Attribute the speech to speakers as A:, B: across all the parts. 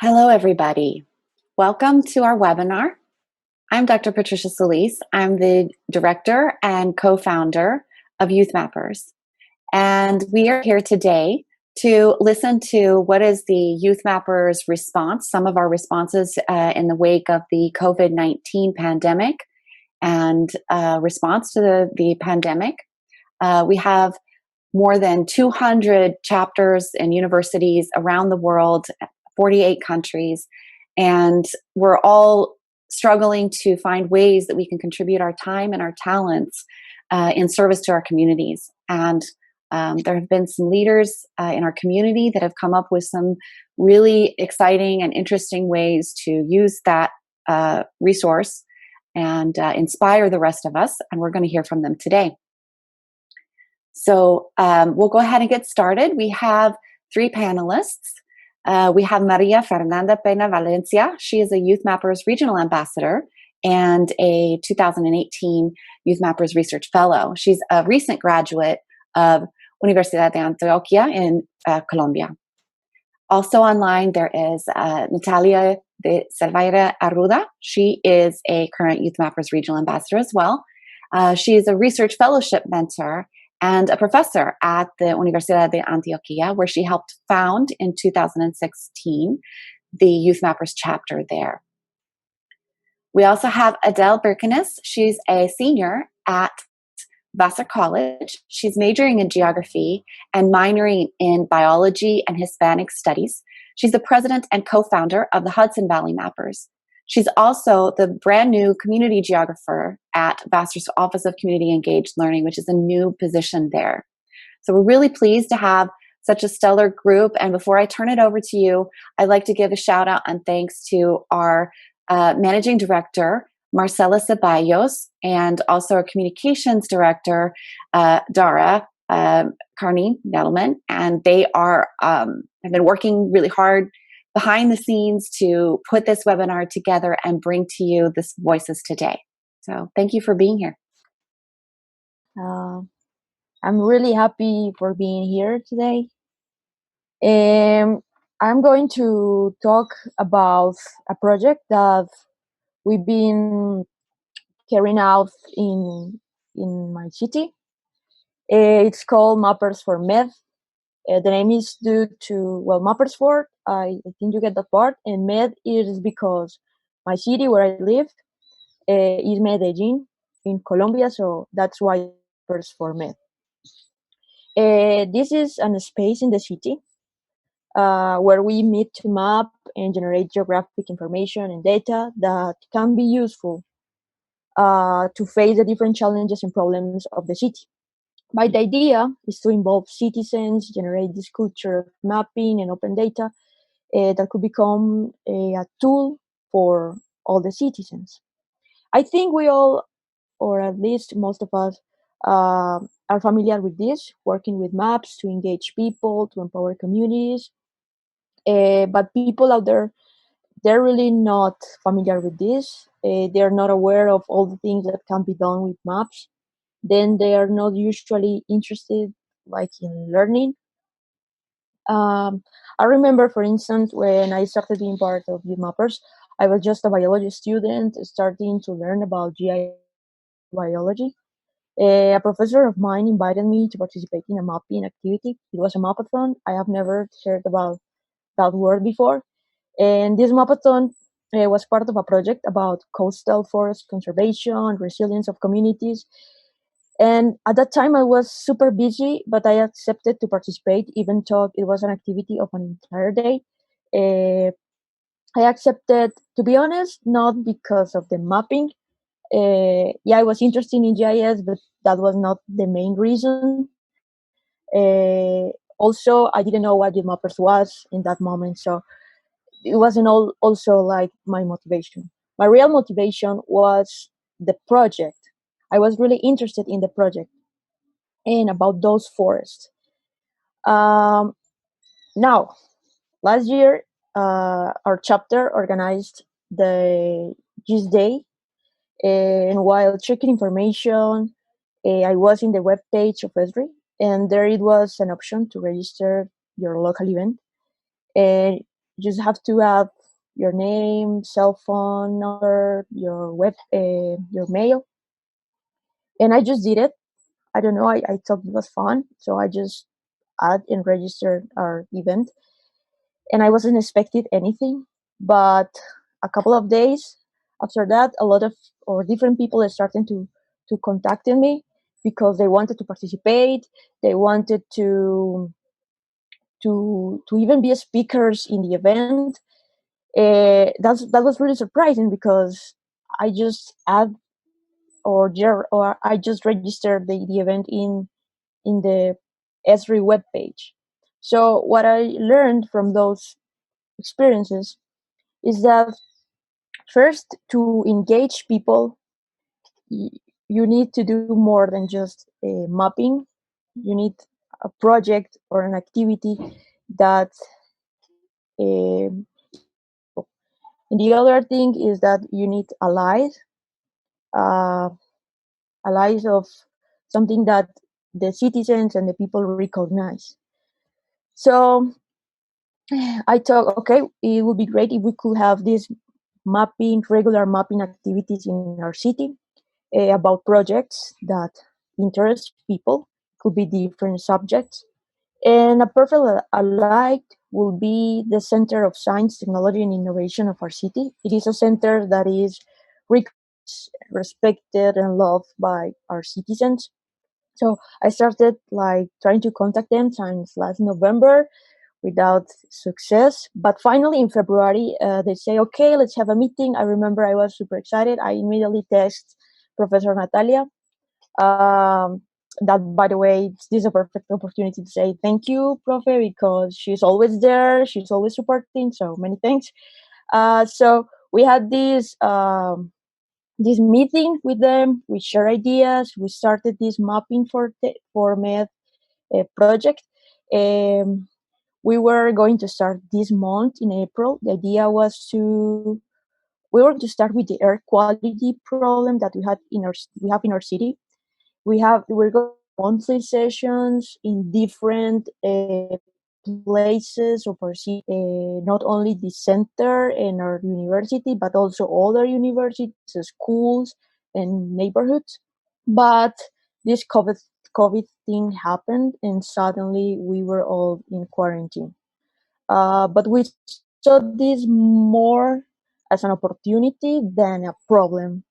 A: Hello, everybody. Welcome to our webinar. I'm Dr. Patricia Solis. I'm the director and co-founder of YouthMappers. And we are here today to listen to what is the YouthMappers response, some of our responses in the wake of the COVID-19 pandemic and response to the pandemic. We have more than 200 chapters and universities around the world, 48 countries, and we're all struggling to find ways that we can contribute our time and our talents in service to our communities. And there have been some leaders in our community that have come up with some really exciting and interesting ways to use that resource and inspire the rest of us, and we're going to hear from them today. So we'll go ahead and get started. We have three panelists. We have María, Fernanda, Peña, Valencia. She is a YouthMappers Regional Ambassador and a 2018 YouthMappers Research Fellow. She's a recent graduate of Universidad de Antioquia in Colombia. Also online, there is Natalia de Silveira, Arruda. She is a current YouthMappers Regional Ambassador as well. She is a research fellowship mentor and a professor at the Universidad de Antioquia, where she helped found in 2016 the YouthMappers chapter there. We also have Adele Birkenes. She's a senior at Vassar College. She's majoring in geography and minoring in biology and Hispanic studies. She's the president and co-founder of the Hudson Valley Mappers. She's also the brand new community geographer at Vassar's Office of Community Engaged Learning, which is a new position there. So we're really pleased to have such a stellar group. And before I turn it over to you, I'd like to give a shout out and thanks to our managing director, Marcela Ceballos, and also our communications director, Dara Carney Nettleman. And they are have been working really hard behind the scenes to put this webinar together and bring to you this voices today. So thank you for being here.
B: I'm really happy for being here today. I'm going to talk about a project that we've been carrying out in my city. It's called Mappers for Med. The name is due to, Mappers for, I think you get that part, and Med is because my city where I live is Medellin in Colombia, so that's why Mappers for Med. This is a space in the city where we meet to map and generate geographic information and data that can be useful to face the different challenges and problems of the city. But the idea is to involve citizens, generate this culture of mapping and open data that could become a tool for all the citizens. I think we all, or at least most of us, are familiar with this, working with maps to engage people, to empower communities. But people out there, they're really not familiar with this. They're not aware of all the things that can be done with maps. Then they are not usually interested in learning. I remember, for instance, when I started being part of YouthMappers, I was just a biology student starting to learn about GIS biology. A professor of mine invited me to participate in a mapping activity. It was a mapathon. I have never heard about that word before. And this mapathon was part of a project about coastal forest conservation, resilience of communities. And at that time, I was super busy, but I accepted to participate, even though it was an activity of an entire day. I accepted, to be honest, not because of the mapping. I was interested in GIS, but that was not the main reason. Also, I didn't know what YouthMappers was in that moment, so it wasn't also like my motivation. My real motivation was the project. I was really interested in the project and about those forests. Now, last year, our chapter organized the GIS Day, and while checking information, I was in the webpage of Esri, and there it was an option to register your local event. And just have to add your name, cell phone number, your your mail. And I just did it. I don't know, I thought it was fun. So I just add and registered our event. And I wasn't expecting anything. But a couple of days after that, a lot of or different people are starting to contact me because they wanted to participate. They wanted to even be speakers in the event. That was really surprising because I just add or I just registered the event in the Esri webpage. So what I learned from those experiences is that first, to engage people, you need to do more than just mapping. You need a project or an activity that um, and the other thing is that you need uh, allies of something that the citizens and the people recognize. So I thought, okay, it would be great if we could have these regular mapping activities in our city about projects that interest people. Could be different subjects. And a perfect alike will be the Center of Science, Technology, and Innovation of our city. It is a center that is respected and loved by our citizens. So I started like trying to contact them since last November without success. But finally in February, they say, okay, let's have a meeting. I remember I was super excited. I immediately text Professor Natalia. That, by the way, this is a perfect opportunity to say thank you, Profe, because she's always there. She's always supporting. So many thanks. So we had this meeting with them. We share ideas. We started this mapping for MED project. We were going to start this month in April. The idea was we were to start with the air quality problem that we have in our city. We're going monthly sessions in different places of our city, not only the center and our university, but also other universities, schools, and neighborhoods. But this COVID thing happened, and suddenly we were all in quarantine. But we saw this more as an opportunity than a problem.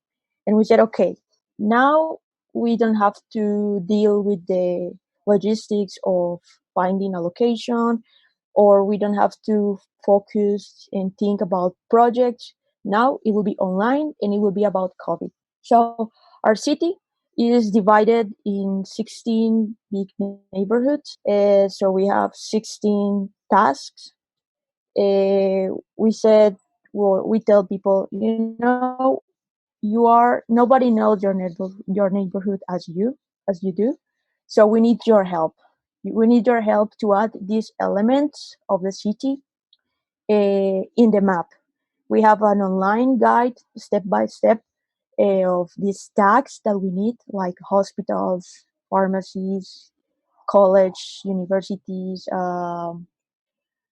B: And we said, okay, now we don't have to deal with the logistics of finding a location, or we don't have to focus and think about projects. Now it will be online and it will be about COVID. So our city is divided in 16 big neighborhoods. So we have 16 tasks. We said, well, we tell people, nobody knows your neighborhood as you do. So we need your help. We need your help to add these elements of the city in the map. We have an online guide, step by step, of these tags that we need, like hospitals, pharmacies, college, universities,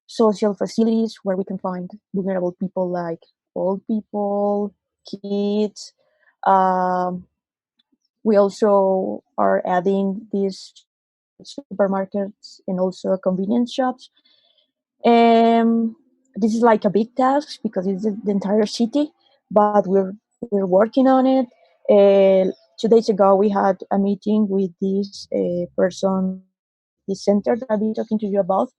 B: social facilities where we can find vulnerable people like old people, kids. Um, we also are adding these supermarkets and also convenience shops. This is like a big task because it's the entire city, but we're working on it. 2 days ago, we had a meeting with this person, this center that I've been talking to you about.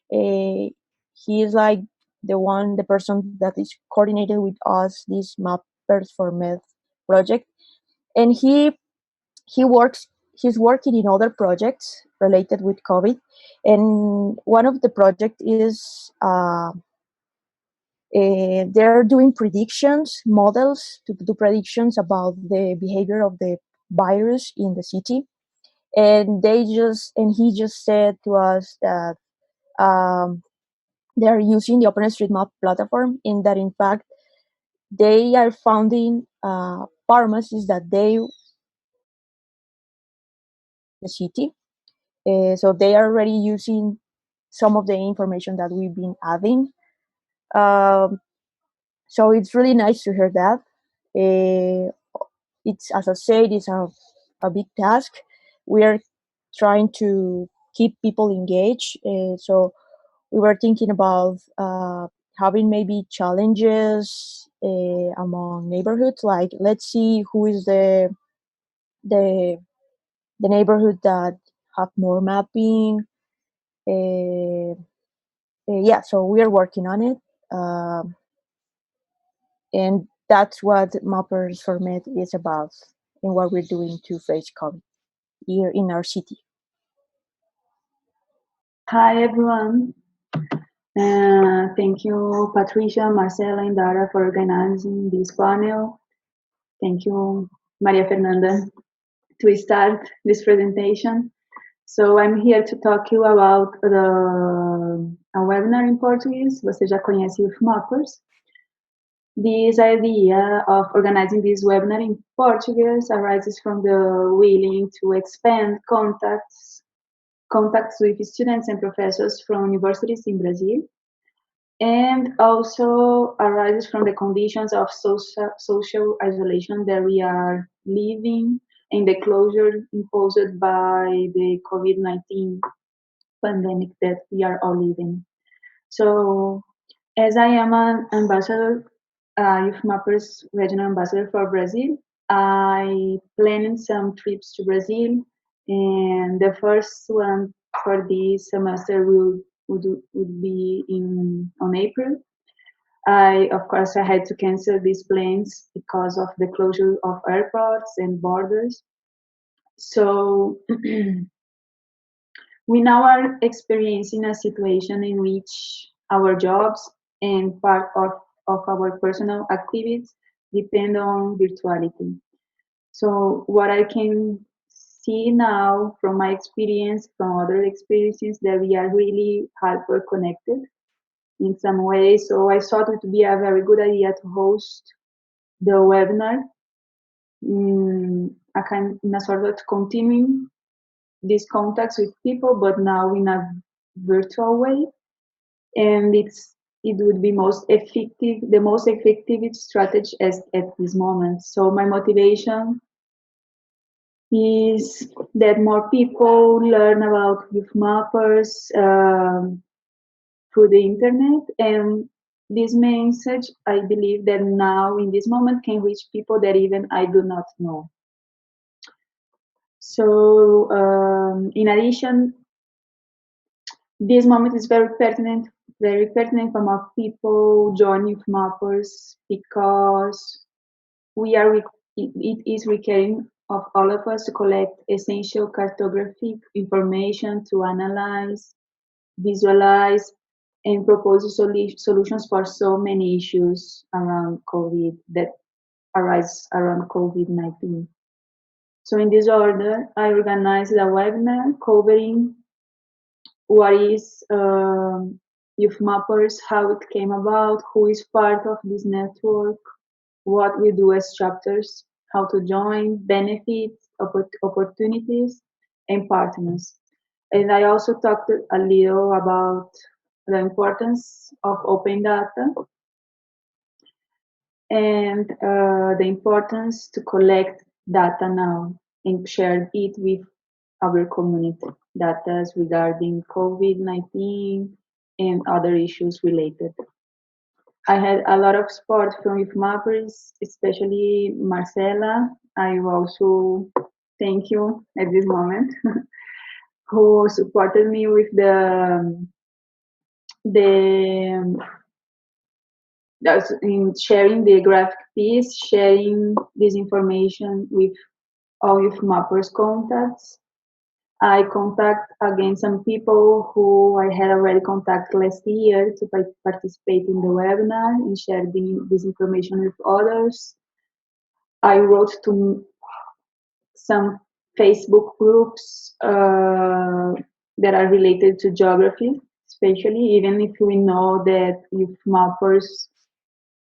B: He is like the person that is coordinated with us this Mappers for Med project, and he's working in other projects related with COVID, and one of the project is they're doing predictions models to do predictions about the behavior of the virus in the city. And he just said to us that they're using the OpenStreetMap platform, in that in fact they are founding pharmacies that the city. So they are already using some of the information that we've been adding. So it's really nice to hear that. It's, as I said, it's a big task. We are trying to keep people engaged. So we were thinking about having maybe challenges among neighborhoods. Like, let's see who is the neighborhood that have more mapping. Yeah, so we are working on it. And that's what Mappers for Med is about and what we're doing to face COVID here in our city.
C: Hi, everyone. Thank you, Patricia, Marcela, and Dara for organizing this panel. Thank you, María Fernanda, to start this presentation. So I'm here to talk to you about a webinar in Portuguese. Você já conhece YouthMappers. This idea of organizing this webinar in Portuguese arises from the willing to expand contacts with students and professors from universities in Brazil, and also arises from the conditions of social isolation that we are living and the closure imposed by the COVID-19 pandemic that we are all living. So, as I am an ambassador, YouthMappers Regional Ambassador for Brazil, I planned some trips to Brazil, and the first one for this semester would be on April. Of course, I had to cancel these plans because of the closure of airports and borders. So we now are experiencing a situation in which our jobs and part of our personal activities depend on virtuality. So what I can see now from my experience, from other experiences, that we are really hyper connected in some way. So I thought it would be a very good idea to host the webinar in a sort of continuing these contacts with people, but now in a virtual way. And it would be the most effective strategy at this moment. So my motivation is that more people learn about YouthMappers through the internet, and this message, I believe that now in this moment can reach people that even I do not know. So in addition, this moment is very pertinent for more people join YouthMappers because it is requiring of all of us to collect essential cartographic information to analyze, visualize, and propose solutions for so many issues around COVID that arise around COVID-19. So in this order, I organized a webinar covering what is YouthMappers, how it came about, who is part of this network, what we do as chapters, how to join, benefits, opportunities, and partners. And I also talked a little about the importance of open data and the importance to collect data now and share it with our community, data regarding COVID-19 and other issues related. I had a lot of support from YouthMappers, especially Marcela. I also thank you at this moment, who supported me with in sharing the graphic piece, sharing this information with all YouthMappers contacts. I contact again some people who I had already contacted last year to participate in the webinar and share this information with others. I wrote to some Facebook groups that are related to geography, especially, even if we know that YouthMappers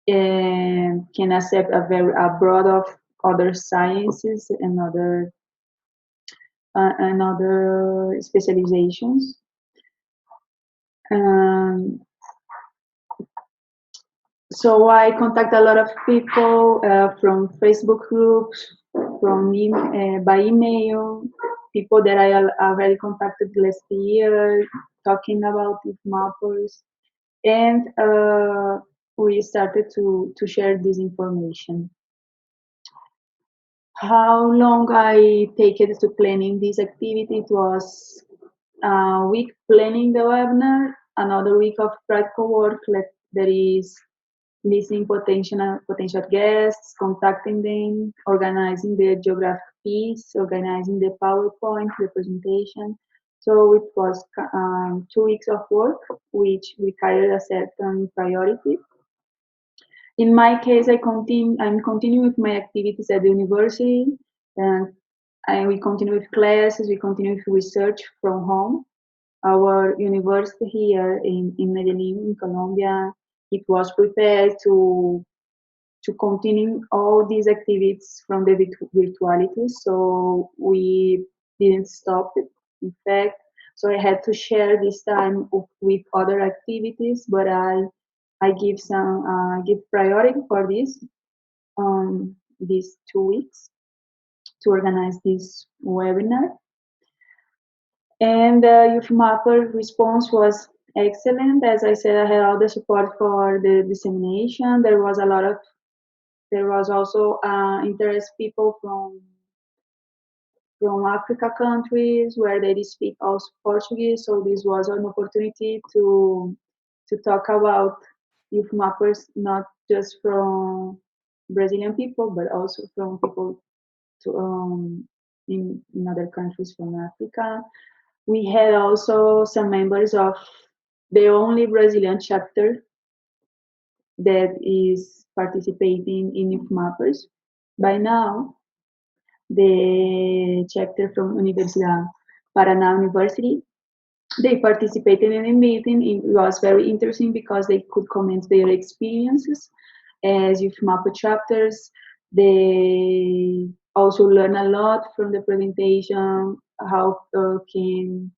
C: can accept a broad of other sciences and other specializations. So I contact a lot of people from Facebook groups, by email, people that I already contacted last year, talking about YouthMappers, and we started to share this information. How long I take it to planning this activity? It was a week planning the webinar, another week of practical work, like there is listening potential guests, contacting them, organizing the geographic piece, organizing the PowerPoint, the presentation. So it was 2 weeks of work, which required a certain priority. In my case, I'm continuing with my activities at the university, and we continue with classes, we continue with research from home. Our university here in Medellin, in Colombia, it was prepared to continue all these activities from the virtuality, so we didn't stop it, in fact. So I had to share this time with other activities, but I give priority for this these 2 weeks to organize this webinar. And the YouthMapper response was excellent. As I said, I had all the support for the dissemination. There was also interest people from Africa countries where they speak also Portuguese. So this was an opportunity to talk about YouthMappers, not just from Brazilian people, but also from people in other countries from Africa. We had also some members of the only Brazilian chapter that is participating in YouthMappers. By now, the chapter from Universidad Paraná University, they participated in a meeting. It was very interesting because they could comment their experiences as YouthMapper chapters. They also learn a lot from the presentation, how can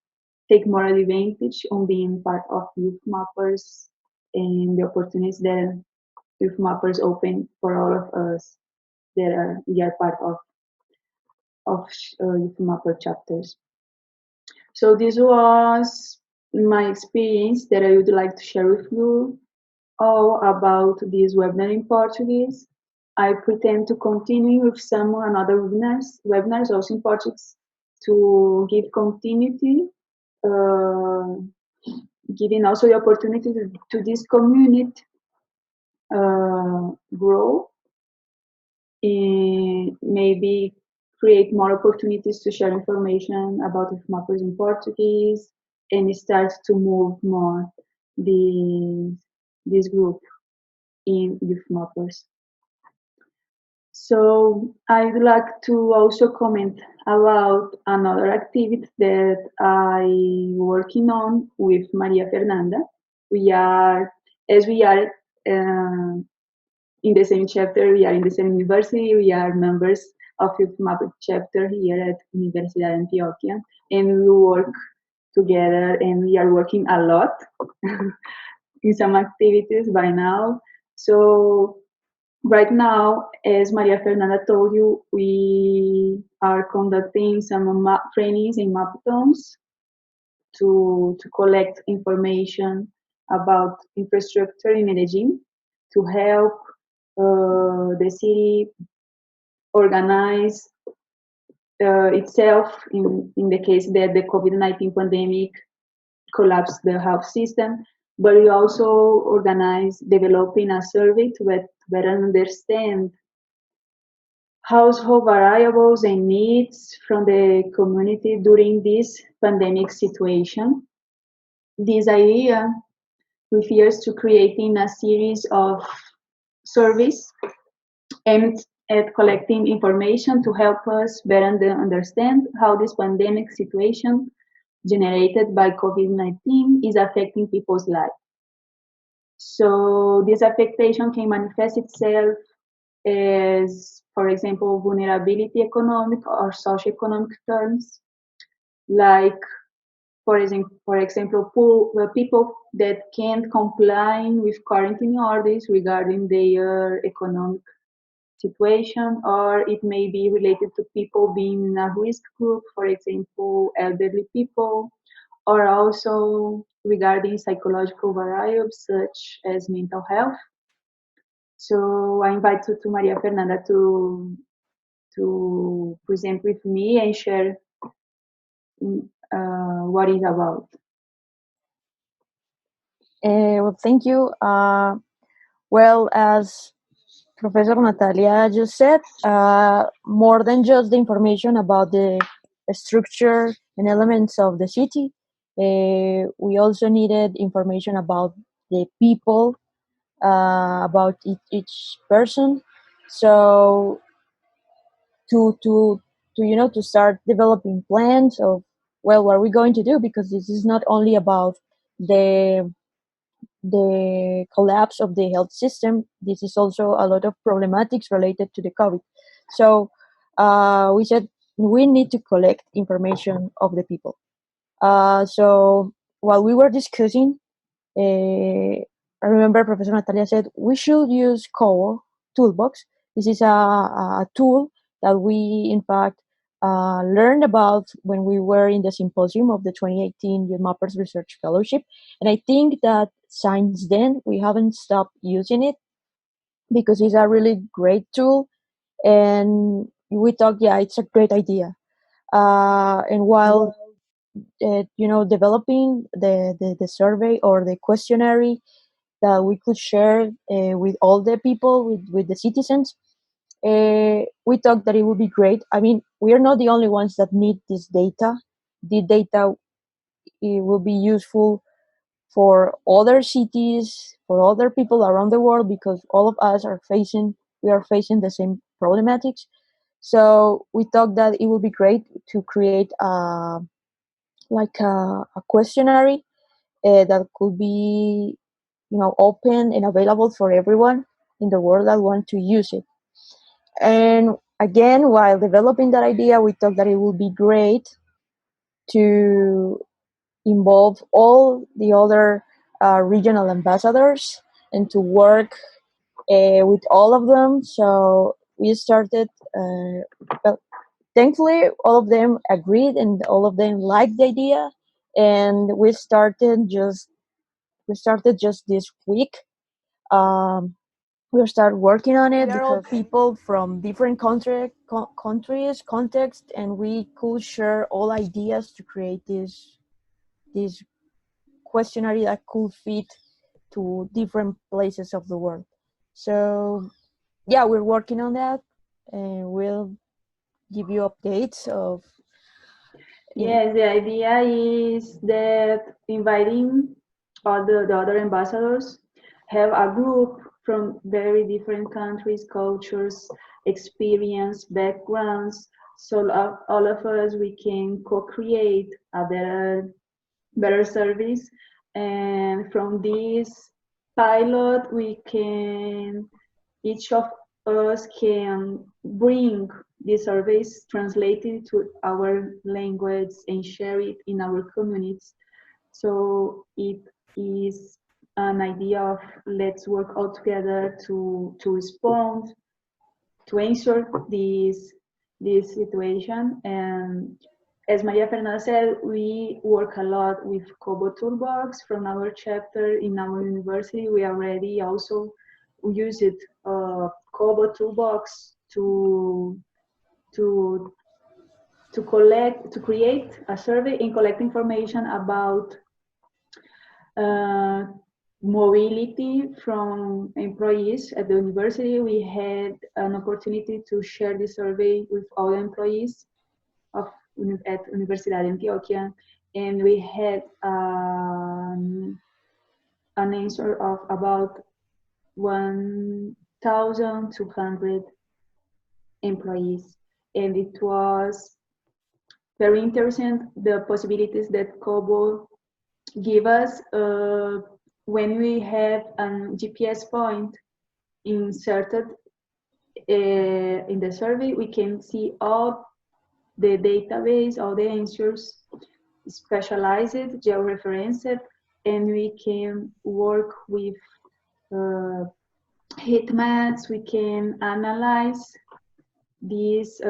C: take more advantage on being part of YouthMappers and the opportunities that YouthMappers open for all of us that we are part of YouthMapper chapters. So this was my experience that I would like to share with you all about this webinar in Portuguese. I pretend to continue with some another webinars also in Portuguese to give continuity, giving also the opportunity to this community grow, and maybe create more opportunities to share information about YouthMappers in Portuguese, and start to move more this group in YouthMappers. So I would like to also comment about another activity that I'm working on with María Fernanda. We are in the same chapter, we are in the same university, we are members of YouthMapper chapter here at Universidad de Antioquia, and we work together, and we are working a lot in some activities by now. So right now, as María Fernanda told you, we are conducting some trainings in mapathons to collect information about infrastructure in Medellin, to help the city organize itself in the case that the COVID-19 pandemic collapsed the health system. But we also organize developing a survey to better understand household variables and needs from the community during this pandemic situation. This idea refers to creating a series of surveys aimed at collecting information to help us better understand how this pandemic situation generated by COVID-19 is affecting people's lives. So this affectation can manifest itself as, for example, vulnerability economic or socioeconomic terms, like, for example, people that can't comply with quarantine orders regarding their economic situation, or it may be related to people being in a risk group, for example, elderly people, or also regarding psychological variables such as mental health. So I invite you to Maria Fernanda to present with me and share what it's about.
B: Well, thank you. Well, as Professor Natalia just said, more than just the information about the structure and elements of the city, we also needed information about the people, about each person. So to to start developing plans of, well, what are we going to do, because this is not only about the collapse of the health system. This is also a lot of problematics related to the COVID. So we said we need to collect information of the people. So while we were discussing, I remember Professor Natalia said we should use KoBo Toolbox. This is a tool that we, in fact, learned about when we were in the symposium of the 2018 YouthMappers Research Fellowship. And I think that since then, we haven't stopped using it because it's a really great tool. And we thought, yeah, it's a great idea. And while developing the survey or the questionnaire that we could share with all the people, with the citizens, we thought that it would be great. I mean, we are not the only ones that need this data. The data, it will be useful for other cities, for other people around the world, because all of us we are facing the same problematics. So we thought that it would be great to create a questionnaire that could be open and available for everyone in the world that want to use it. And again, while developing that idea, we thought that it would be great to involve all the other regional ambassadors and to work with all of them. So we started, thankfully, all of them agreed and all of them liked the idea. And we started just this week. We start working on it. We are all people from different countries, context, and we could share all ideas to create this questionnaire that could fit to different places of the world. So yeah, we're working on that, and we'll give you updates of.
C: Yes, the idea is that inviting all the other ambassadors have a group from very different countries, cultures, experience, backgrounds. So all of us, we can co-create a better service. And from this pilot, each of us can bring the surveys translated to our language and share it in our communities. So it is an idea of let's work all together to respond, to answer this situation. And as Maria Fernanda said, we work a lot with KoBo Toolbox from our chapter in our university. We already also used KoBo Toolbox to create a survey and collect information about mobility from employees at the university. We had an opportunity to share the survey with all employees at Universidad de Antioquia, and we had an answer of about 1,200 employees, and it was very interesting, the possibilities that KoBo give us. When we have a GPS point inserted in the survey, we can see all the database, all the answers specialized, georeferenced, and we can work with heat maps. We can analyze this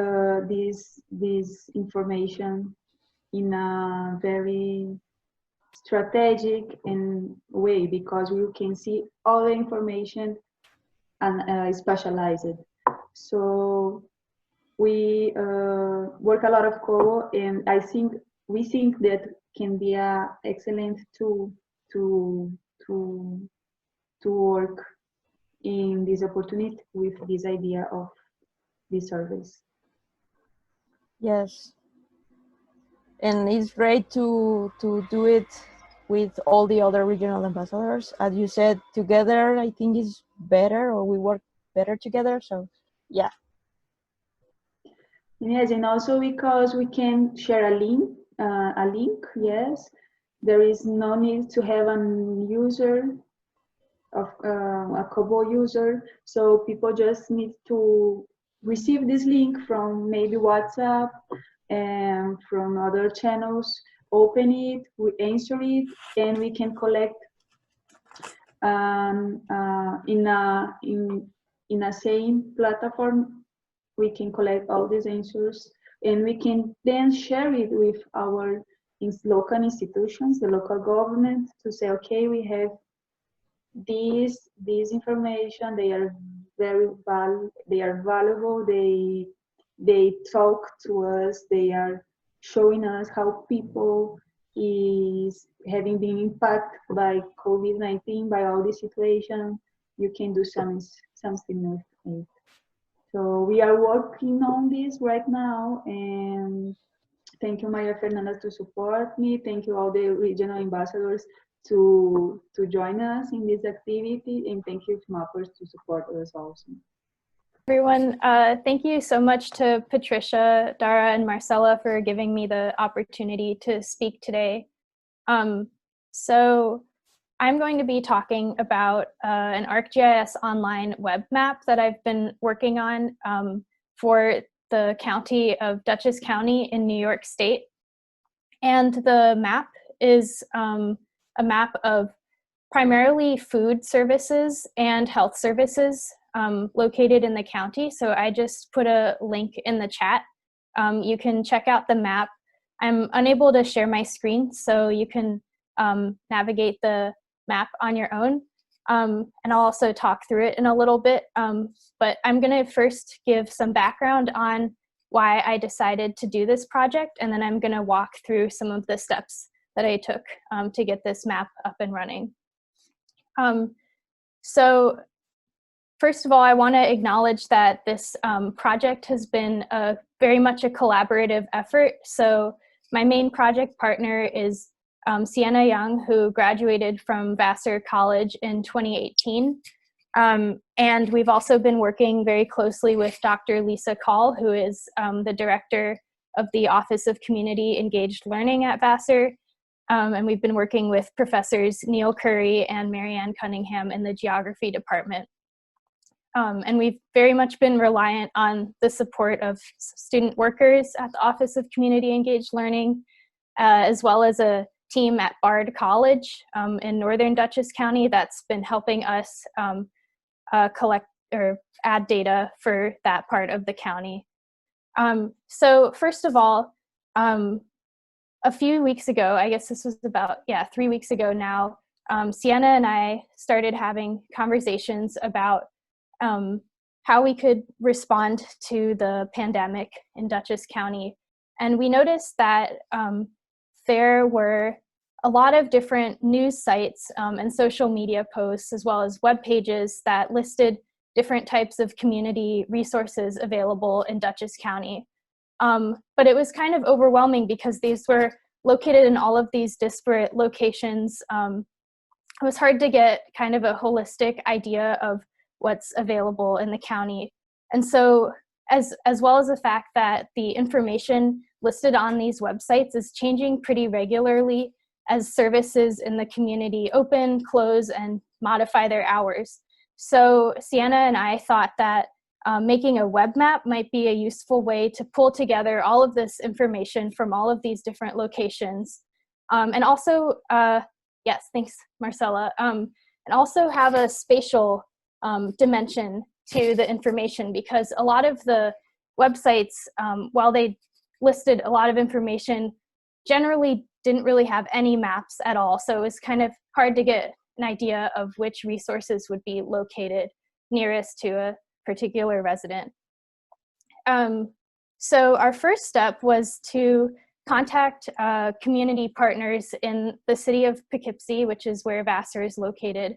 C: information in a very strategic and way, because we can see all the information and specialized. So we work a lot of KoBo, and we think that can be an excellent tool to work in this opportunity with this idea of this service.
B: Yes, and it's great to do it with all the other regional ambassadors. As you said, together I think is better, or we work better together. So yeah.
C: Yes, and also because we can share a link. Yes, there is no need to have a user of a KoBo user. So people just need to receive this link from maybe WhatsApp and from other channels, open it, we answer it, and we can collect in a same platform. We can collect all these answers, and we can then share it with our local institutions, the local government, to say, okay, we have this information. They are valuable. They talk to us. They are showing us how people is having been impacted by COVID-19, by all this situation. You can do something with it. So we are working on this right now, and thank you, María Fernanda, to support me. Thank you, all the regional ambassadors, to join us in this activity, and thank you, YouthMappers, to support us also.
D: Everyone, thank you so much to Patricia, Dara, and Marcela for giving me the opportunity to speak today. So I'm going to be talking about an ArcGIS online web map that I've been working on for the county of Dutchess County in New York State. And the map is a map of primarily food services and health services located in the county. So I just put a link in the chat. You can check out the map. I'm unable to share my screen, so you can navigate the map on your own. And I'll also talk through it in a little bit. But I'm going to first give some background on why I decided to do this project, and then I'm going to walk through some of the steps that I took to get this map up and running. So first of all, I want to acknowledge that this project has been very much a collaborative effort. So my main project partner is Siena Young, who graduated from Vassar College in 2018. And we've also been working very closely with Dr. Lisa Call, who is the director of the Office of Community Engaged Learning at Vassar. And we've been working with professors Neil Curry and Marianne Cunningham in the geography department. And we've very much been reliant on the support of student workers at the Office of Community Engaged Learning, as well as a team at Bard College in northern Dutchess County that's been helping us collect or add data for that part of the county. So first of all, a few weeks ago, I guess this was about, 3 weeks ago now, Siena and I started having conversations about how we could respond to the pandemic in Dutchess County. And we noticed that there were a lot of different news sites and social media posts, as well as web pages that listed different types of community resources available in Dutchess County. But it was kind of overwhelming because these were located in all of these disparate locations. It was hard to get kind of a holistic idea of what's available in the county. And so, as well as the fact that the information listed on these websites is changing pretty regularly as services in the community open, close, and modify their hours. So Siena and I thought that making a web map might be a useful way to pull together all of this information from all of these different locations And also, yes, thanks, Marcella, and also have a spatial dimension to the information, because a lot of the websites, while they listed a lot of information, generally didn't really have any maps at all. So it was kind of hard to get an idea of which resources would be located nearest to a particular resident. So our first step was to contact community partners in the city of Poughkeepsie, which is where Vassar is located.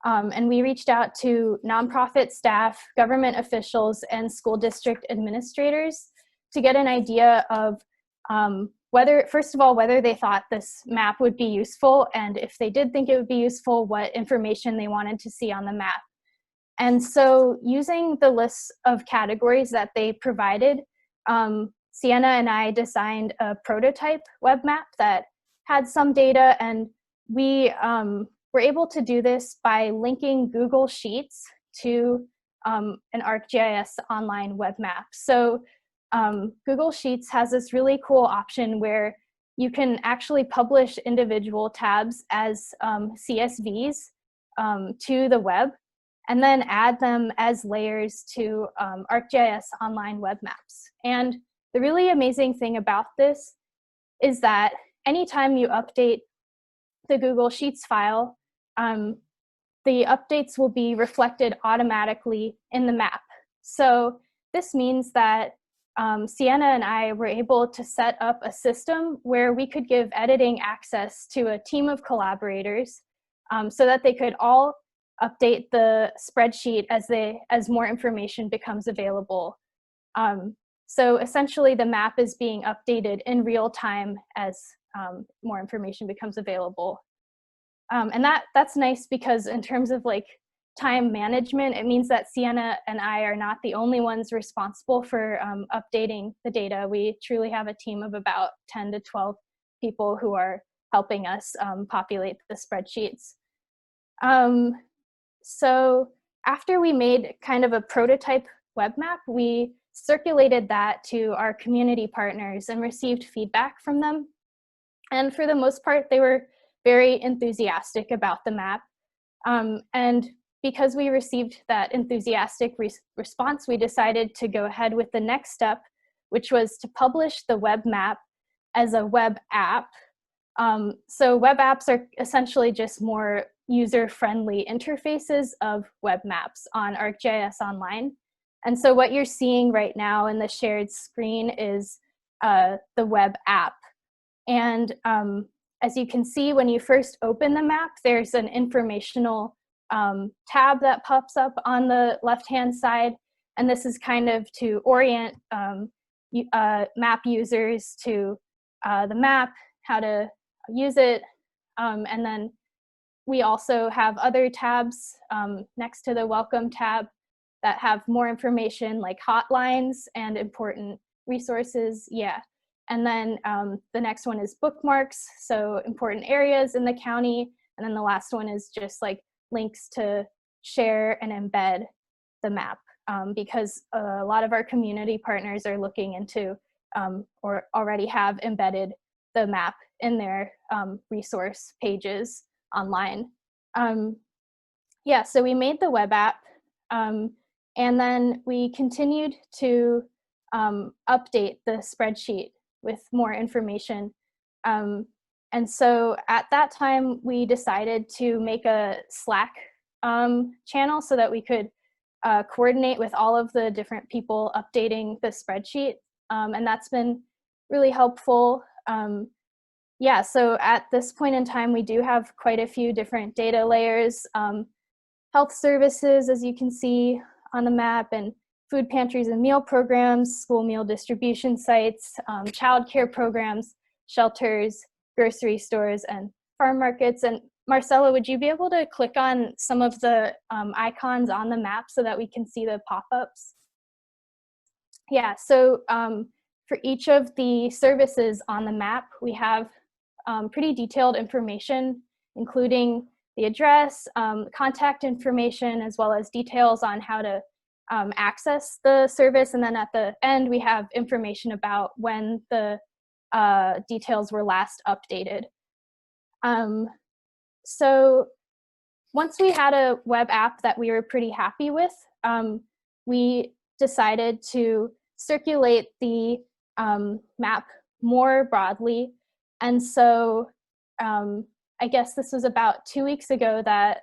D: And we reached out to nonprofit staff, government officials, and school district administrators to get an idea of whether, first of all, whether they thought this map would be useful, and if they did think it would be useful, what information they wanted to see on the map. And so using the list of categories that they provided, Siena and I designed a prototype web map that had some data, and we were able to do this by linking Google Sheets to an ArcGIS online web map. So Google Sheets has this really cool option where you can actually publish individual tabs as CSVs to the web, and then add them as layers to ArcGIS online web maps. And the really amazing thing about this is that anytime you update the Google Sheets file, the updates will be reflected automatically in the map. So this means that Siena and I were able to set up a system where we could give editing access to a team of collaborators so that they could all update the spreadsheet as more information becomes available. So essentially the map is being updated in real time as more information becomes available. And that's nice because in terms of like time management, it means that Siena and I are not the only ones responsible for updating the data. We truly have a team of about 10 to 12 people who are helping us populate the spreadsheets. So after we made kind of a prototype web map, we circulated that to our community partners and received feedback from them. And for the most part, they were very enthusiastic about the map. And because we received that enthusiastic response, we decided to go ahead with the next step, which was to publish the web map as a web app. So web apps are essentially just more user-friendly interfaces of web maps on ArcGIS Online. And so what you're seeing right now in the shared screen is the web app. And as you can see, when you first open the map, there's an informational tab that pops up on the left-hand side. And this is kind of to orient map users to the map, how to use it. And then we also have other tabs next to the Welcome tab that have more information like hotlines and important resources. Yeah. And then the next one is bookmarks, so important areas in the county. And then the last one is just like links to share and embed the map because a lot of our community partners are looking into or already have embedded the map in their resource pages online. Yeah, so we made the web app and then we continued to update the spreadsheet with more information. And so at that time, we decided to make a Slack channel so that we could coordinate with all of the different people updating the spreadsheet. And that's been really helpful. Yeah, so at this point in time, we do have quite a few different data layers. Health services, as you can see on the map, and food pantries and meal programs, school meal distribution sites, childcare programs, shelters, grocery stores, and farm markets. And Marcella, would you be able to click on some of the icons on the map so that we can see the pop-ups? Yeah, so for each of the services on the map, we have pretty detailed information, including the address, contact information, as well as details on how to access the service. And then at the end, we have information about when the details were last updated. So once we had a web app that we were pretty happy with, we decided to circulate the map more broadly. And so I guess this was about 2 weeks ago that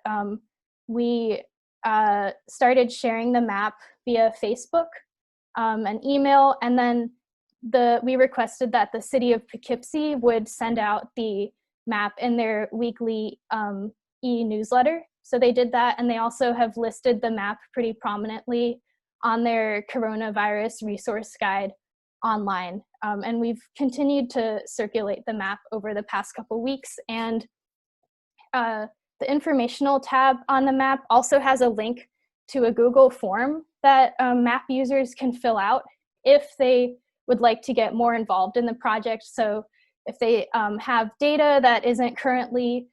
D: we started sharing the map via Facebook and email, and then we requested that the city of Poughkeepsie would send out the map in their weekly e-newsletter. So they did that, and they also have listed the map pretty prominently on their coronavirus resource guide online. And we've continued to circulate the map over the past couple weeks, and the informational tab on the map also has a link to a Google form that map users can fill out if they would like to get more involved in the project. So if they have data that isn't currently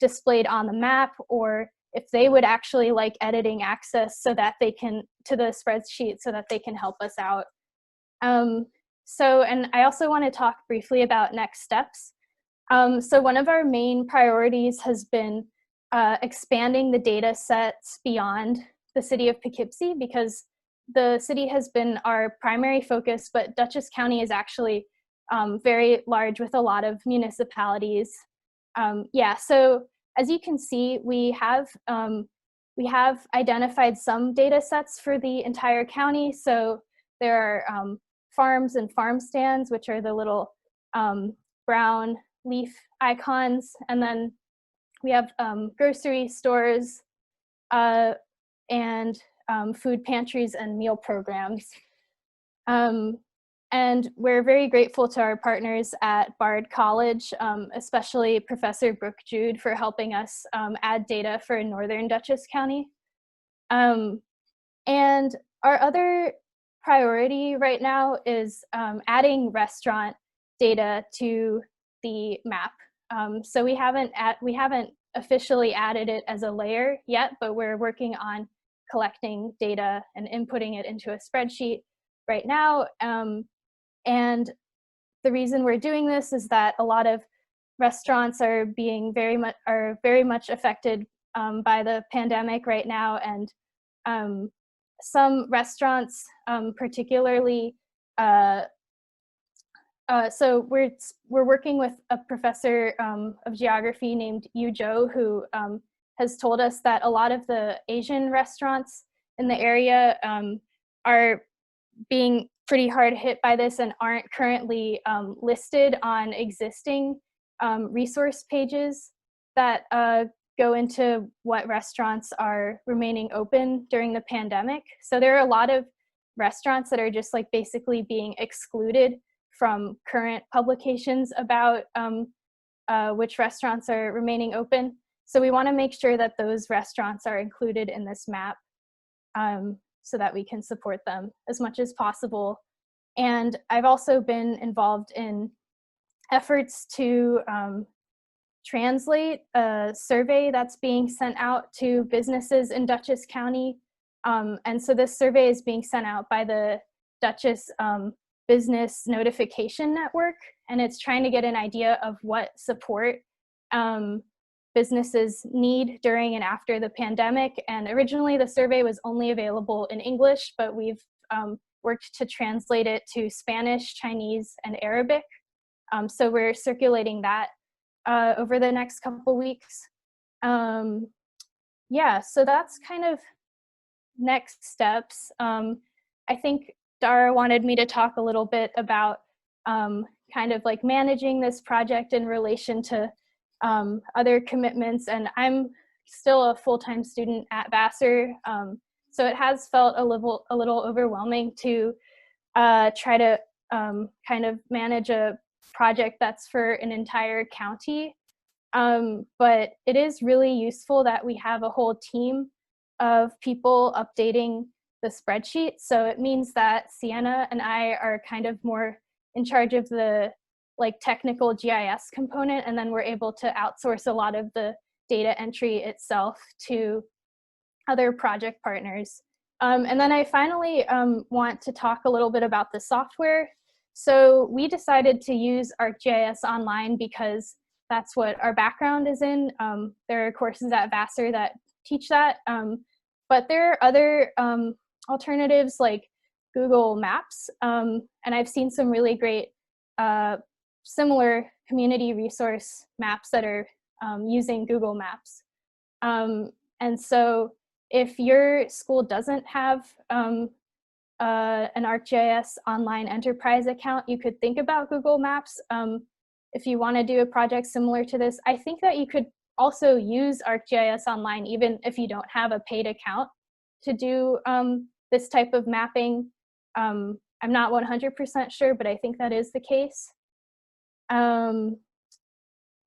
D: displayed on the map, or if they would actually like editing access so that they can, to the spreadsheet, so that they can help us out. And I also want to talk briefly about next steps. So one of our main priorities has been expanding the data sets beyond the city of Poughkeepsie, because the city has been our primary focus, but Dutchess County is actually very large with a lot of municipalities. So as you can see, we have identified some data sets for the entire county. So there are farms and farm stands, which are the little brown leaf icons, and then we have grocery stores and food pantries and meal programs. And we're very grateful to our partners at Bard College, especially Professor Brooke Jude, for helping us add data for Northern Dutchess County. And our other priority right now is adding restaurant data to the map. So we haven't officially added it as a layer yet, but we're working on collecting data and inputting it into a spreadsheet right now. And the reason we're doing this is that a lot of restaurants are being very much affected by the pandemic right now, and some restaurants, particularly. So we're working with a professor of geography named Yu Zhou, who has told us that a lot of the Asian restaurants in the area are being pretty hard hit by this and aren't currently listed on existing resource pages that go into what restaurants are remaining open during the pandemic. So there are a lot of restaurants that are just like basically being excluded from current publications about which restaurants are remaining open. So we want to make sure that those restaurants are included in this map so that we can support them as much as possible. And I've also been involved in efforts to translate a survey that's being sent out to businesses in Dutchess County. And so this survey is being sent out by the Dutchess Business Notification Network, and it's trying to get an idea of what support businesses need during and after the pandemic. And originally the survey was only available in English, but we've worked to translate it to Spanish, Chinese, and Arabic. So we're circulating that over the next couple weeks. So that's kind of next steps. I think Dara wanted me to talk a little bit about kind of like managing this project in relation to other commitments, and I'm still a full-time student at Vassar, so it has felt a little overwhelming to try to kind of manage a project that's for an entire county, but it is really useful that we have a whole team of people updating the spreadsheet. So it means that Siena and I are kind of more in charge of the like technical GIS component, and then we're able to outsource a lot of the data entry itself to other project partners. And then I finally want to talk a little bit about the software. So we decided to use ArcGIS Online because that's what our background is in. There are courses at Vassar that teach that, but there are other alternatives like Google Maps, and I've seen some really great similar community resource maps that are using Google Maps. And so if your school doesn't have an ArcGIS online enterprise account, you could think about Google Maps. If you want to do a project similar to this, I think that you could also use ArcGIS Online even if you don't have a paid account to do this type of mapping. I'm not 100% sure, but I think that is the case.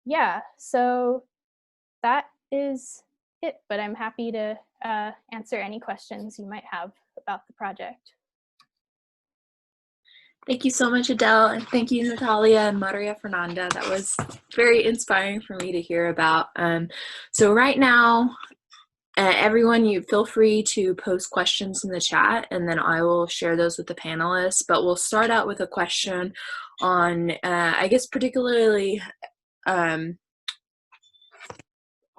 D: Yeah, so that is it, but I'm happy to answer any questions you might have about the project.
E: Thank you so much, Adele, and thank you, Natalia and María Fernanda. That was very inspiring for me to hear about. So right now, everyone, you feel free to post questions in the chat, and then I will share those with the panelists. But we'll start out with a question on, I guess, particularly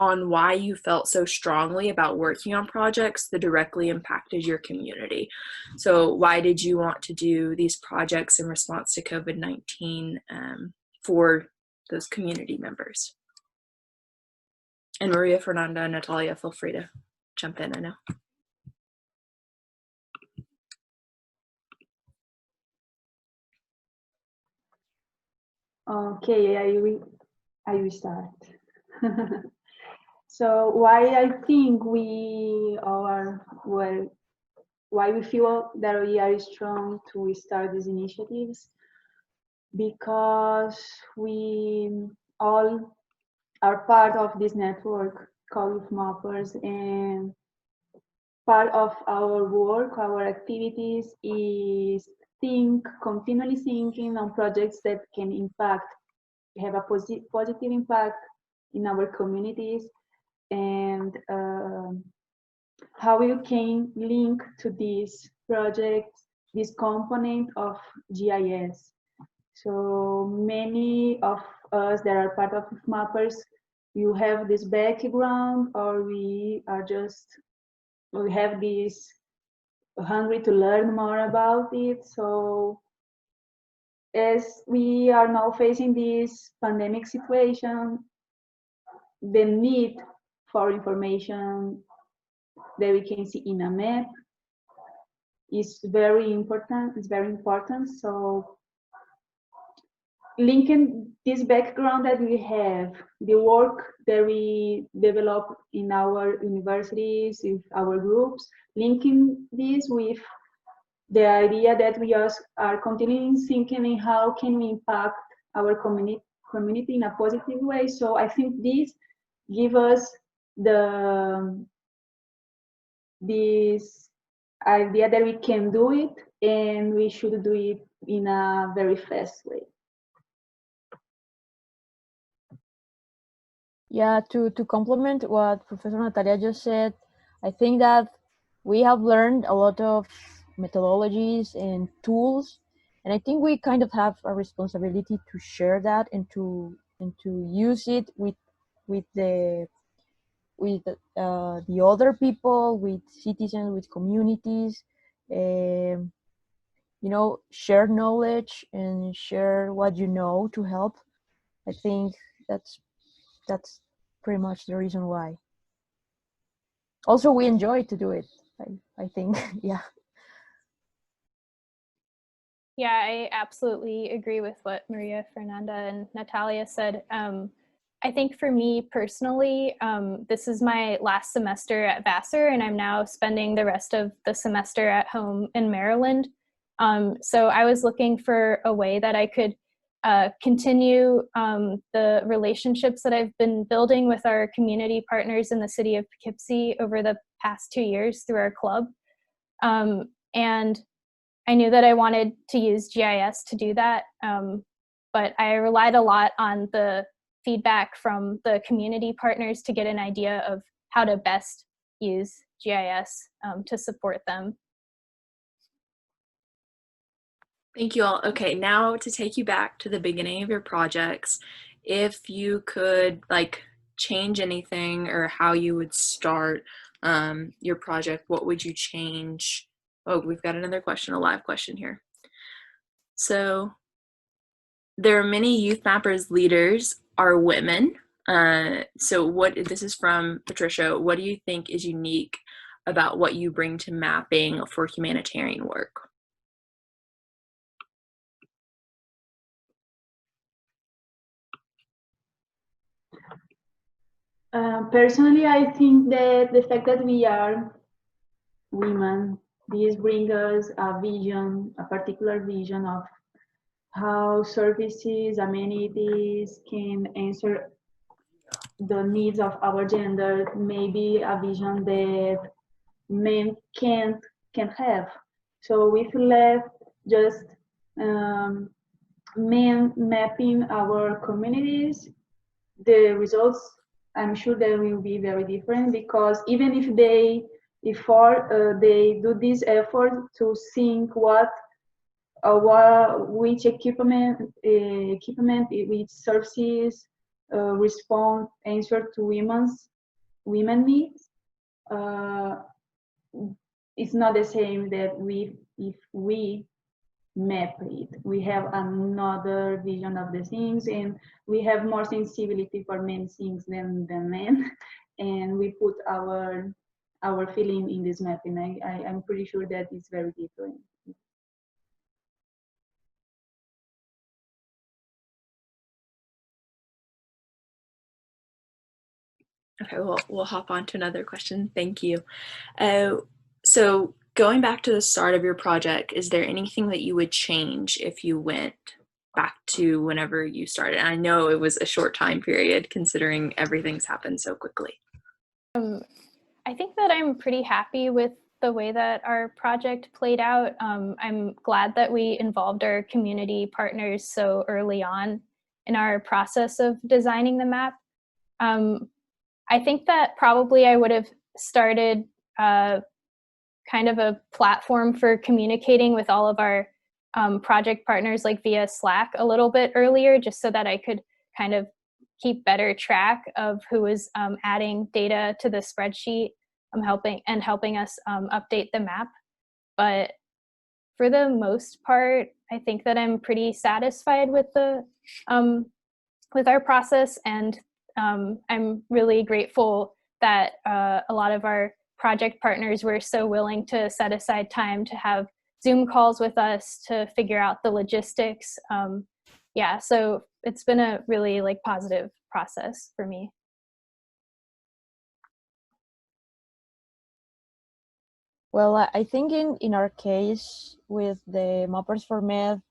E: on why you felt so strongly about working on projects that directly impacted your community. So why did you want to do these projects in response to COVID-19 for those community members? And María Fernanda and Natalia, feel free to jump in, I know.
C: Okay, I will start. So why I think why we feel that we are strong to start these initiatives, because we all are part of this network called YouthMappers, and part of our work, our activities is continually thinking on projects that can have a positive impact in our communities, and how you can link to this project this component of GIS. So many of us that are part of YouthMappers, you have this background, or we have this hungry to learn more about it. So as we are now facing this pandemic situation, the need for information that we can see in a map is very important. It's very important. So linking this background that we have, the work that we develop in our universities, with our groups, linking this with the idea that we are continuing thinking in how can we impact our community in a positive way. So I think this gives us this idea that we can do it, and we should do it in a very fast way.
B: Yeah, to complement what Professor Natalia just said, I think that we have learned a lot of methodologies and tools, and I think we kind of have a responsibility to share that and to use it with the other people, with citizens, with communities. You know, share knowledge and share what you know to help. I think that's pretty much the reason why. Also, we enjoy to do it, I think. Yeah.
D: Yeah, I absolutely agree with what María Fernanda and Natalia said. I think for me personally, this is my last semester at Vassar, and I'm now spending the rest of the semester at home in Maryland. So I was looking for a way that I could continue the relationships that I've been building with our community partners in the city of Poughkeepsie over the past 2 years through our club. And I knew that I wanted to use GIS to do that, but I relied a lot on the feedback from the community partners to get an idea of how to best use GIS to support them.
E: Thank you all. Okay, now to take you back to the beginning of your projects if you could like change anything or how you would start your project, what would you change? Oh, we've got another question, a live question here. So there are many YouthMappers leaders are women. So this is from Patricia. What do you think is unique about what you bring to mapping for humanitarian work?
C: Personally, I think that the fact that we are women, this brings us a vision, a particular vision of how services, amenities can answer the needs of our gender, maybe a vision that men can't have. So if we left just men mapping our communities, the results, I'm sure they will be very different, because even if they do this effort to think which equipment, which services answer to women needs, it's not the same that if we map it. We have another vision of the things, and we have more sensibility for many things than men, and we put our feeling in this mapping. I'm pretty sure that it's very different.
E: Okay, we'll hop on to another question. Thank you. So going back to the start of your project, is there anything that you would change if you went back to whenever you started? I know it was a short time period considering everything's happened so quickly.
D: I think that I'm pretty happy with the way that our project played out. I'm glad that we involved our community partners so early on in our process of designing the map. I think that probably I would have started kind of a platform for communicating with all of our project partners, like via Slack, a little bit earlier, just so that I could kind of keep better track of who was adding data to the spreadsheet, helping us update the map. But for the most part, I think that I'm pretty satisfied with the with our process, and I'm really grateful that a lot of our project partners were so willing to set aside time to have Zoom calls with us to figure out the logistics. Yeah, so it's been a really positive process for me.
B: Well, I think in our case with the Mappers for Med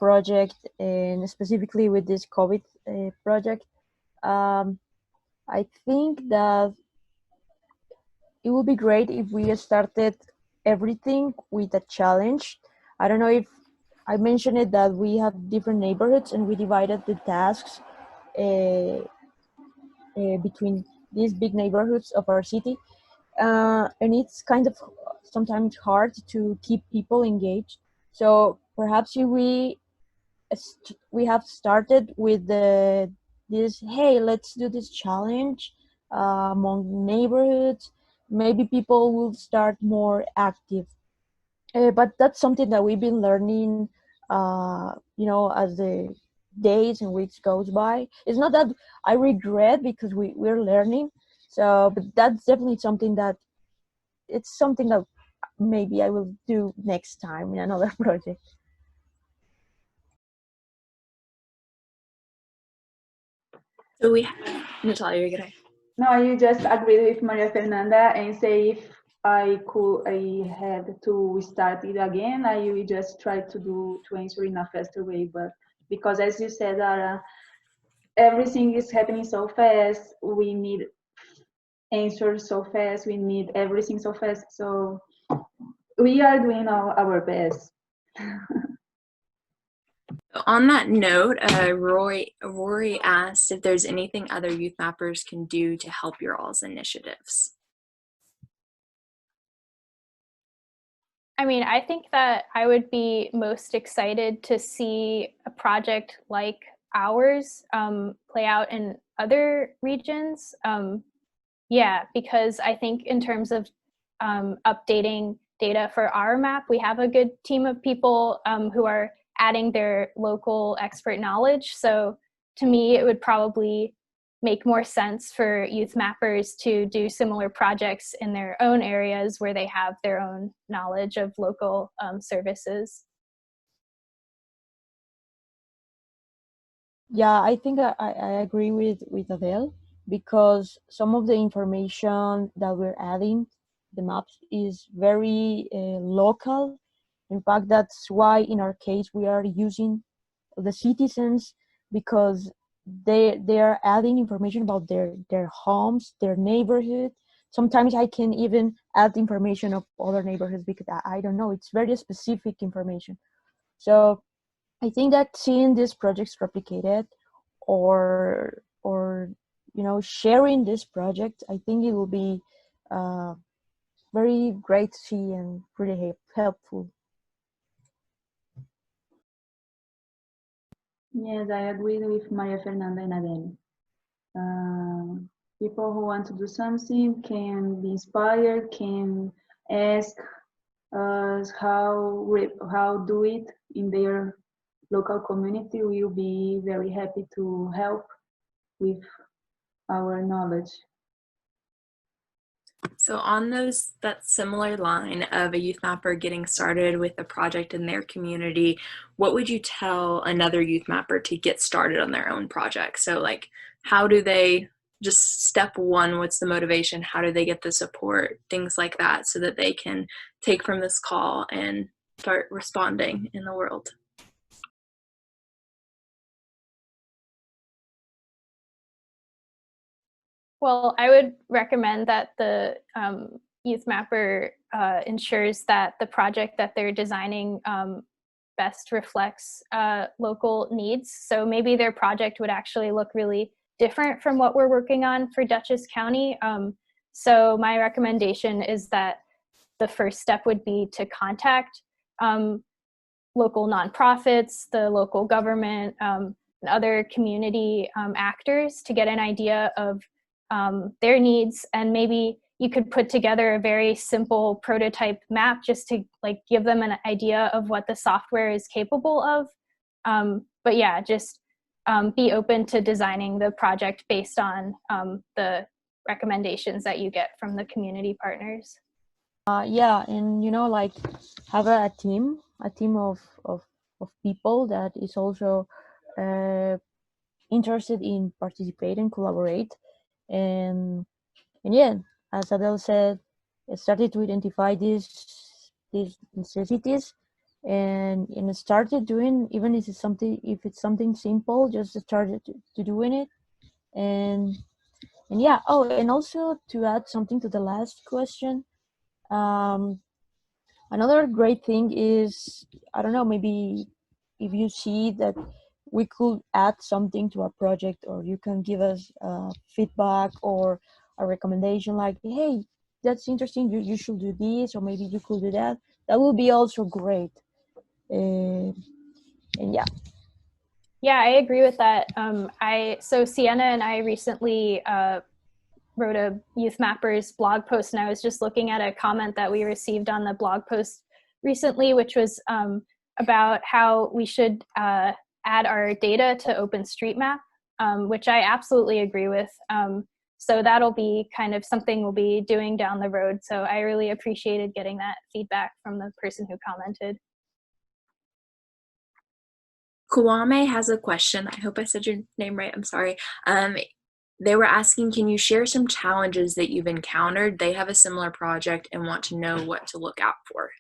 B: project, and specifically with this COVID project, I think that it would be great if we started everything with a challenge. I don't know if I mentioned it, that we have different neighborhoods and we divided the tasks between these big neighborhoods of our city. And it's kind of sometimes hard to keep people engaged. So perhaps if we have started with this, hey, let's do this challenge among neighborhoods, maybe people will start more active. But that's something that we've been learning, as the days and weeks goes by. It's not that I regret, because we're learning. So, but that's definitely something that maybe I will do next time in another project.
E: So we have, Natalia, you're gonna.
C: No, I just agree with Maria Fernanda and say if I had to start it again, I will just try to answer in a faster way. But because as you said, everything is happening so fast, we need answers so fast, we need everything so fast. So we are doing our best.
E: On that note, Rory asked if there's anything other YouthMappers can do to help your all's initiatives.
D: I mean, I think that I would be most excited to see a project like ours play out in other regions. Yeah, because I think in terms of updating data for our map, we have a good team of people who are adding their local expert knowledge. So to me, it would probably make more sense for YouthMappers to do similar projects in their own areas where they have their own knowledge of local services.
B: Yeah, I think I agree with Adele, because some of the information that we're adding, the maps, is very local. In fact, that's why in our case we are using the citizens, because they are adding information about their homes, their neighborhood. Sometimes I can even add information of other neighborhoods, because I don't know, it's very specific information. So I think that seeing these projects replicated, or sharing this project, I think it will be very great to see and really helpful.
C: Yes, I agree with Maria Fernanda and Adele. People who want to do something can be inspired, can ask us how do it in their local community. We'll be very happy to help with our knowledge.
E: So on that similar line of a youth mapper getting started with a project in their community, what would you tell another youth mapper to get started on their own project? So like, how do they, just step one, what's the motivation? How do they get the support? Things like that, so that they can take from this call and start responding in the world.
D: Well, I would recommend that the youth mapper ensures that the project that they're designing best reflects local needs. So maybe their project would actually look really different from what we're working on for Dutchess County. So my recommendation is that the first step would be to contact local nonprofits, the local government, and other community actors to get an idea of their needs, and maybe you could put together a very simple prototype map just to give them an idea of what the software is capable of. But yeah, just be open to designing the project based on the recommendations that you get from the community partners.
B: Yeah, and have a team of people that is also interested in participate and collaborate. And yeah, as Adele said, I started to identify these necessities, and started doing, even if it's something simple, just started to doing it. And yeah, oh, and also to add something to the last question, another great thing is, I don't know, maybe if you see that we could add something to our project, or you can give us feedback or a recommendation, like, hey, that's interesting, you should do this, or maybe you could do that. That would be also great. And yeah.
D: Yeah, I agree with that. So Siena and I recently wrote a YouthMappers blog post, and I was just looking at a comment that we received on the blog post recently, which was about how we should add our data to OpenStreetMap, which I absolutely agree with. So that'll be kind of something we'll be doing down the road. So I really appreciated getting that feedback from the person who commented.
E: Kwame has a question. I hope I said your name right. I'm sorry. They were asking, can you share some challenges that you've encountered? They have a similar project and want to know what to look out for.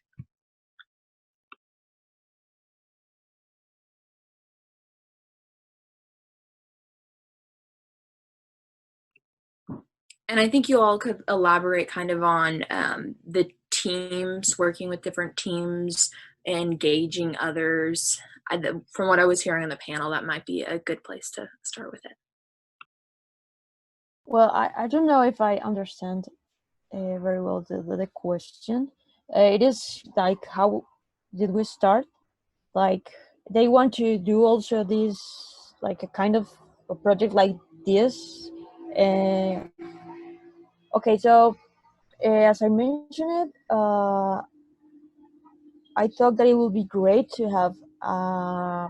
E: And I think you all could elaborate kind of on the teams, working with different teams, engaging others. From what I was hearing on the panel, that might be a good place to start with it.
B: Well, I don't know if I understand very well the question. It is like, how did we start? Like, they want to do also this like a kind of a project like this. Okay, so as I mentioned it, I thought that it would be great to have a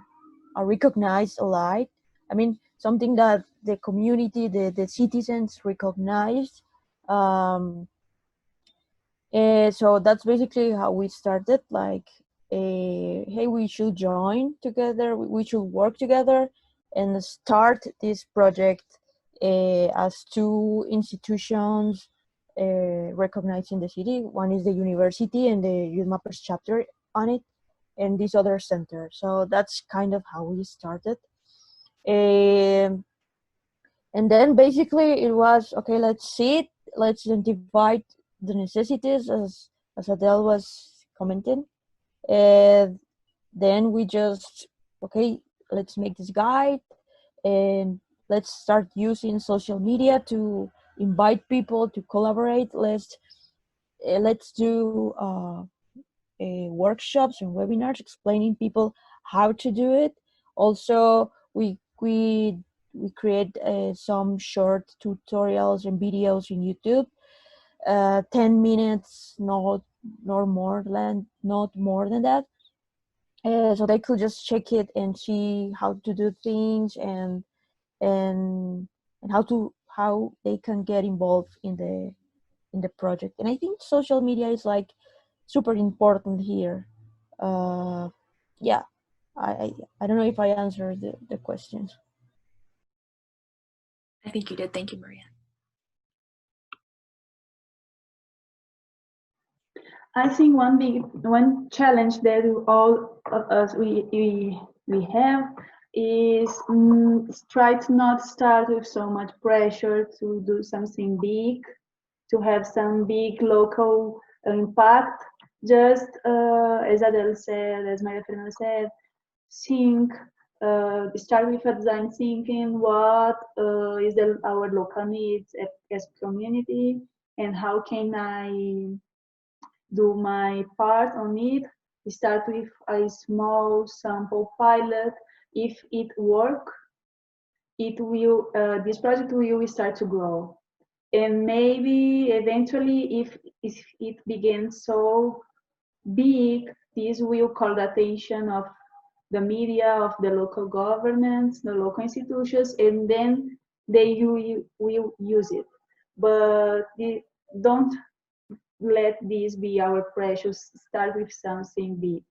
B: recognized allied. I mean, something that the community, the citizens recognize. So that's basically how we started. Like, hey, we should join together. We should work together and start this project as two institutions recognized in the city. One is the university and the YouthMappers chapter on it, and this other center. So that's kind of how we started. And then basically it was, okay, let's see it, let's identify the necessities as Adele was commenting. And then we just, okay, let's make this guide and let's start using social media to invite people to collaborate. Let's do workshops and webinars explaining people how to do it. Also, we create some short tutorials and videos in YouTube, 10 minutes, not more than that. So they could just check it and see how to do things and how they can get involved in the project. And I think social media is like super important here. Yeah, I don't know if I answered the questions.
E: I think you did. Thank you, Maria.
C: I think one challenge that all of us we have is try to not start with so much pressure to do something big, to have some big local impact. Just as Adele said, as María Fernanda said, start with a design thinking what is our local needs as community, and how can I do my part on it. We start with a small sample pilot. If it works, this project will start to grow. And maybe eventually, if it begins so big, this will call the attention of the media, of the local governments, the local institutions, and then they will use it. But don't let this be our precious. Start with something big,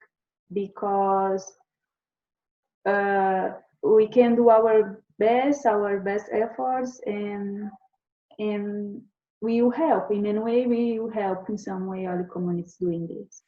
C: because we can do our best efforts, and we will help in any way. We will help in some way other communities doing this.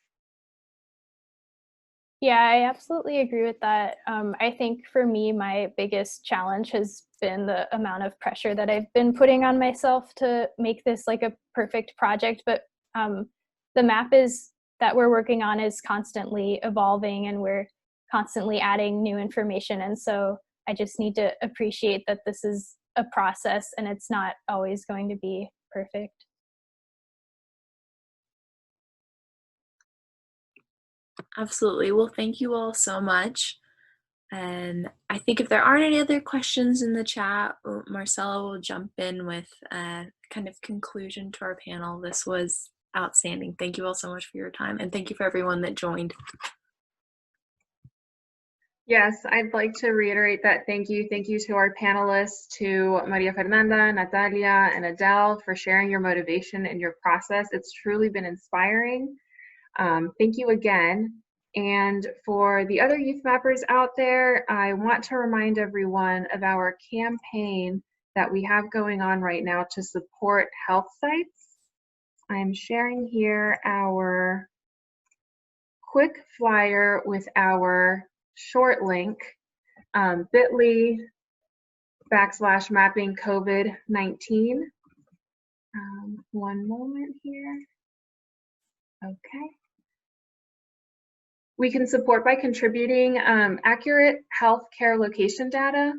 D: Yeah, I absolutely agree with that. I think for me, my biggest challenge has been the amount of pressure that I've been putting on myself to make this like a perfect project. But the map that we're working on is constantly evolving, and we're constantly adding new information. And so I just need to appreciate that this is a process and it's not always going to be perfect.
E: Absolutely. Well, thank you all so much. And I think if there aren't any other questions in the chat, Marcella will jump in with a kind of conclusion to our panel. This was outstanding. Thank you all so much for your time, and thank you for everyone that joined.
F: Yes, I'd like to reiterate that thank you. Thank you to our panelists, to María Fernanda, Natalia, and Adele for sharing your motivation and your process. It's truly been inspiring. Thank you again. And for the other youth mappers out there, I want to remind everyone of our campaign that we have going on right now to support health sites. I'm sharing here our quick flyer with our short link, bit.ly/mapping COVID-19. One moment here. Okay. We can support by contributing accurate healthcare location data.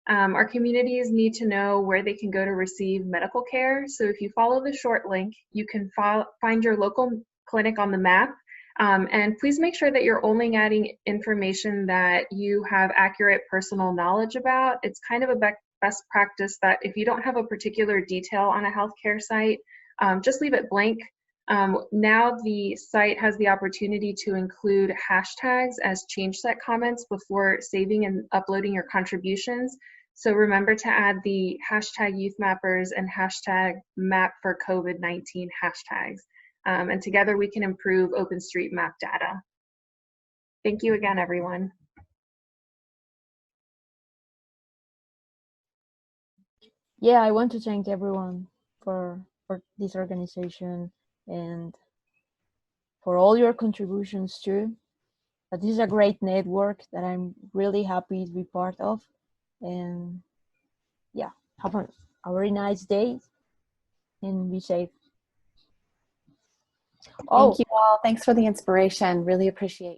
F: Our communities need to know where they can go to receive medical care. So if you follow the short link, you can find your local clinic on the map, And please make sure that you're only adding information that you have accurate personal knowledge about. It's kind of a best practice that if you don't have a particular detail on a healthcare site, just leave it blank. Now the site has the opportunity to include hashtags as change set comments before saving and uploading your contributions. So remember to add the hashtag YouthMappers and hashtag map for COVID-19 hashtags. And together we can improve OpenStreetMap data. Thank you again, everyone.
B: Yeah, I want to thank everyone for this organization and for all your contributions too. But this is a great network that I'm really happy to be part of. And yeah, have a very nice day and be safe.
A: Thank you all. Thanks for the inspiration. Really appreciate you.